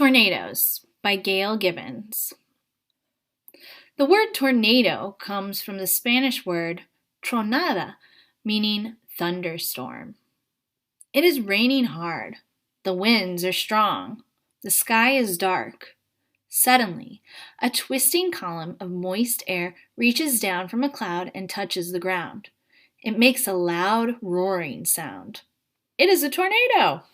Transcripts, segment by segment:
Tornadoes by Gail Gibbons. The word tornado comes from the Spanish word tronada, meaning thunderstorm. It is raining hard. The winds are strong. The sky is dark. Suddenly, a twisting column of moist air reaches down from a cloud and touches the ground. It makes a loud, roaring sound. It is a tornado!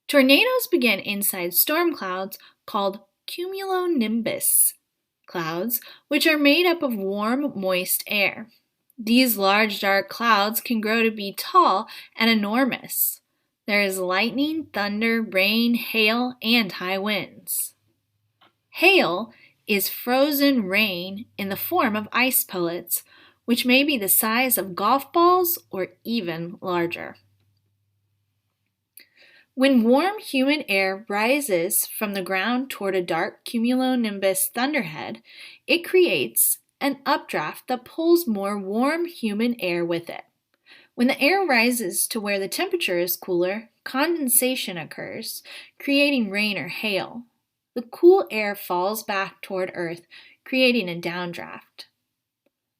Tornadoes begin inside storm clouds called cumulonimbus clouds, which are made up of warm, moist air. These large, dark clouds can grow to be tall and enormous. There is lightning, thunder, rain, hail, and high winds. Hail is frozen rain in the form of ice pellets, which may be the size of golf balls or even larger. When warm, humid air rises from the ground toward a dark cumulonimbus thunderhead, it creates an updraft that pulls more warm, humid air with it. When the air rises to where the temperature is cooler, condensation occurs, creating rain or hail. The cool air falls back toward Earth, creating a downdraft.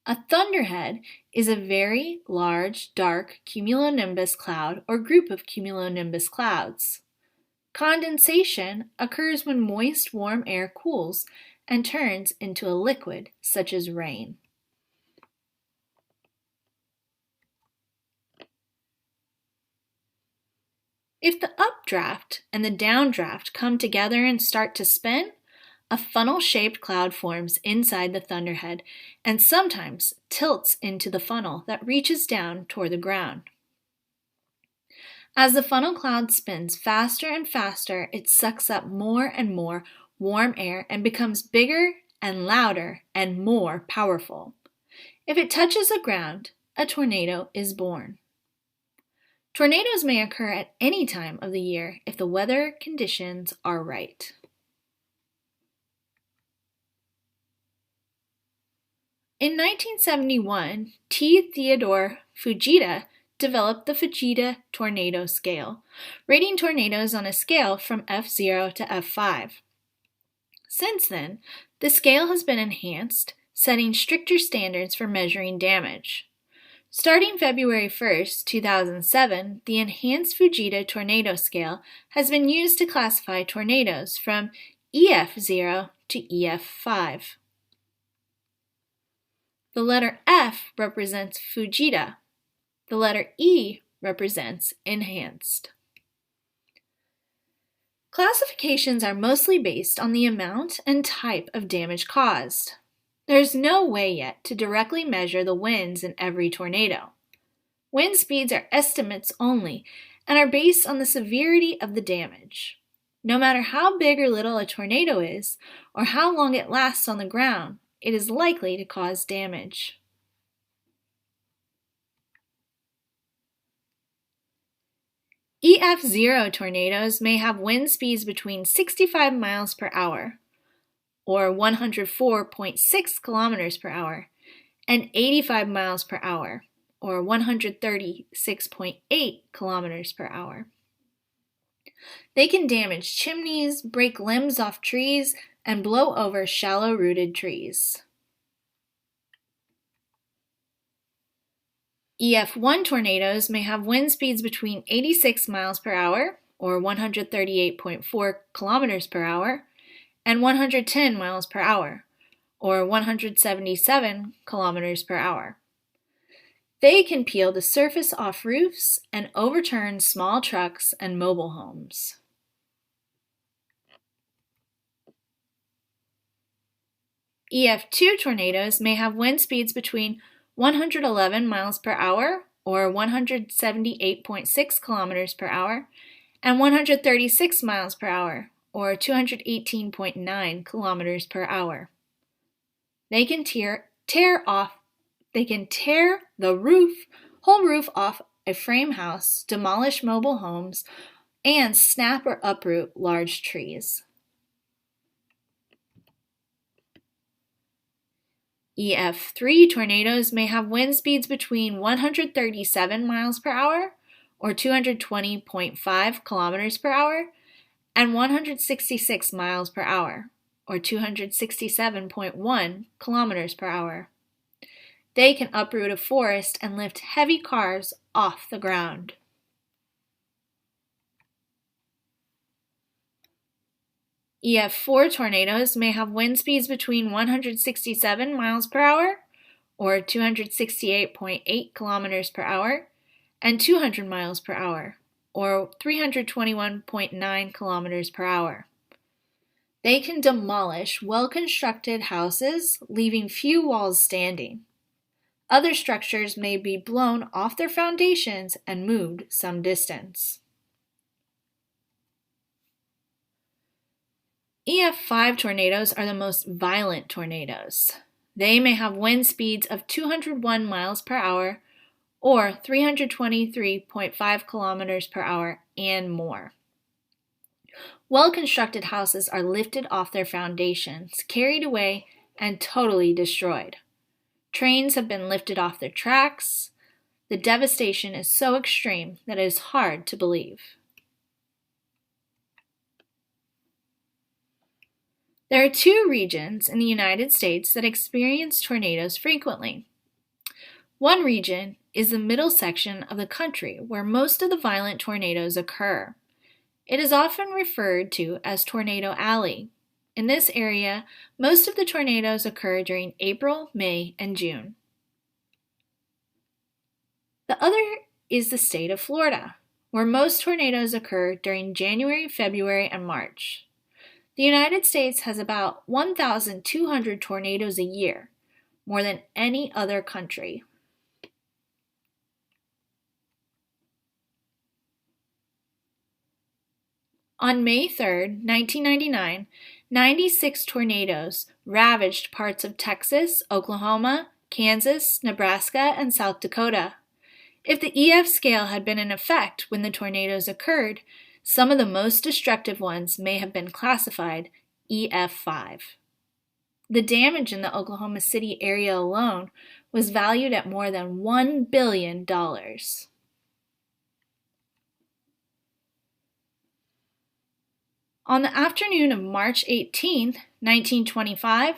A thunderhead is a very large, dark cumulonimbus cloud or group of cumulonimbus clouds. Condensation occurs when moist, warm air cools and turns into a liquid, such as rain. If the updraft and the downdraft come together and start to spin, a funnel-shaped cloud forms inside the thunderhead and sometimes tilts into the funnel that reaches down toward the ground. As the funnel cloud spins faster and faster, it sucks up more and more warm air and becomes bigger and louder and more powerful. If it touches the ground, a tornado is born. Tornadoes may occur at any time of the year if the weather conditions are right. In 1971, T. Theodore Fujita developed the Fujita tornado scale, rating tornadoes on a scale from F0 to F5. Since then, the scale has been enhanced, setting stricter standards for measuring damage. Starting February 1, 2007, the enhanced Fujita tornado scale has been used to classify tornadoes from EF0 to EF5. The letter F represents Fujita. The letter E represents enhanced. Classifications are mostly based on the amount and type of damage caused. There is no way yet to directly measure the winds in every tornado. Wind speeds are estimates only and are based on the severity of the damage. No matter how big or little a tornado is, or how long it lasts on the ground, it is likely to cause damage. EF0 tornadoes may have wind speeds between 65 miles per hour, or 104.6 kilometers per hour, and 85 miles per hour, or 136.8 kilometers per hour. They can damage chimneys, break limbs off trees, and blow over shallow-rooted trees. EF1 tornadoes may have wind speeds between 86 miles per hour, or 138.4 kilometers per hour, and 110 miles per hour, or 177 kilometers per hour. They can peel the surface off roofs and overturn small trucks and mobile homes. EF2 tornadoes may have wind speeds between 111 miles per hour, or 178.6 kilometers per hour, and 136 miles per hour, or 218.9 kilometers per hour. They can tear the whole roof off a frame house, demolish mobile homes, and snap or uproot large trees. EF3 tornadoes may have wind speeds between 137 miles per hour, or 220.5 kilometers per hour, and 166 miles per hour, or 267.1 kilometers per hour. They can uproot a forest and lift heavy cars off the ground. EF4 tornadoes may have wind speeds between 167 miles per hour, or 268.8 kilometers per hour, and 200 miles per hour, or 321.9 kilometers per hour. They can demolish well-constructed houses, leaving few walls standing. Other structures may be blown off their foundations and moved some distance. EF5 tornadoes are the most violent tornadoes. They may have wind speeds of 201 miles per hour or 323.5 kilometers per hour and more. Well-constructed houses are lifted off their foundations, carried away, and totally destroyed. Trains have been lifted off their tracks. The devastation is so extreme that it is hard to believe. There are two regions in the United States that experience tornadoes frequently. One region is the middle section of the country where most of the violent tornadoes occur. It is often referred to as Tornado Alley. In this area, most of the tornadoes occur during April, May, and June. The other is the state of Florida, where most tornadoes occur during January, February, and March. The United States has about 1,200 tornadoes a year, more than any other country. On May 3, 1999, 96 tornadoes ravaged parts of Texas, Oklahoma, Kansas, Nebraska, and South Dakota. If the EF scale had been in effect when the tornadoes occurred, some of the most destructive ones may have been classified EF5. The damage in the Oklahoma City area alone was valued at more than $1 billion. On the afternoon of March 18, 1925,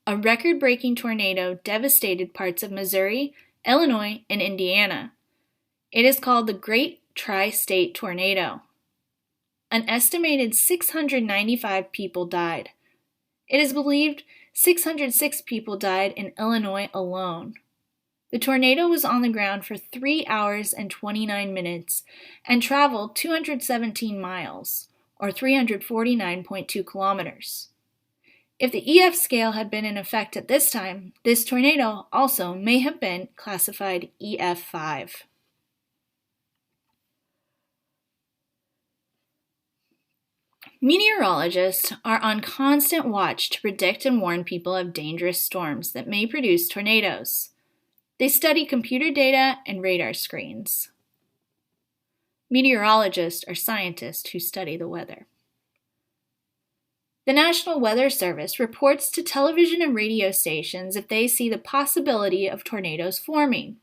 a record-breaking tornado devastated parts of Missouri, Illinois, and Indiana. It is called the Great Tri-State Tornado. An estimated 695 people died. It is believed 606 people died in Illinois alone. The tornado was on the ground for 3 hours and 29 minutes and traveled 217 miles, or 349.2 kilometers. If the EF scale had been in effect at this time, this tornado also may have been classified EF5. Meteorologists are on constant watch to predict and warn people of dangerous storms that may produce tornadoes. They study computer data and radar screens. Meteorologists are scientists who study the weather. The National Weather Service reports to television and radio stations if they see the possibility of tornadoes forming.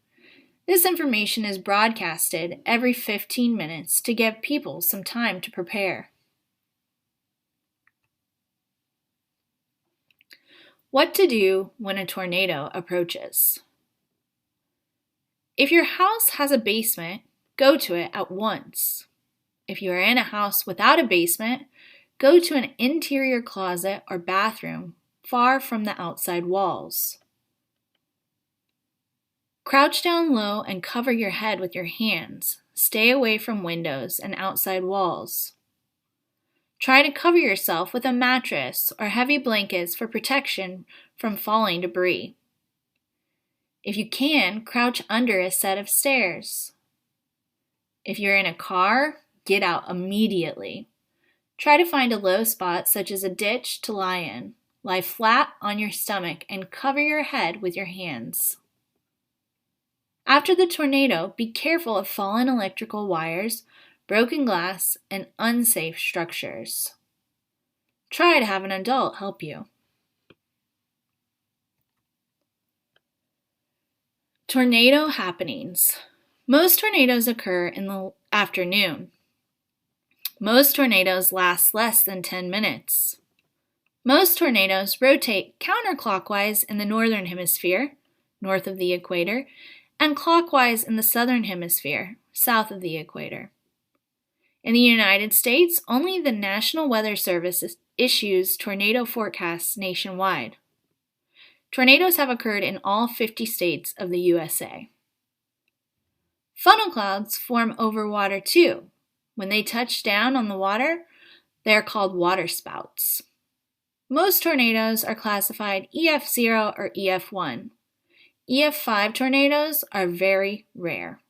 This information is broadcasted every 15 minutes to give people some time to prepare. What to do when a tornado approaches. If your house has a basement, go to it at once. If you are in a house without a basement, go to an interior closet or bathroom far from the outside walls. Crouch down low and cover your head with your hands. Stay away from windows and outside walls. Try to cover yourself with a mattress or heavy blankets for protection from falling debris. If you can, crouch under a set of stairs. If you're in a car, get out immediately. Try to find a low spot such as a ditch to lie in. Lie flat on your stomach and cover your head with your hands. After the tornado, be careful of fallen electrical wires, broken glass, and unsafe structures. Try to have an adult help you. Tornado happenings. Most tornadoes occur in the afternoon. Most tornadoes last less than 10 minutes. Most tornadoes rotate counterclockwise in the northern hemisphere, north of the equator, and clockwise in the southern hemisphere, south of the equator. In the United States, only the National Weather Service issues tornado forecasts nationwide. Tornadoes have occurred in all 50 states of the USA. Funnel clouds form over water too. When they touch down on the water, they are called waterspouts. Most tornadoes are classified EF0 or EF1. EF5 tornadoes are very rare.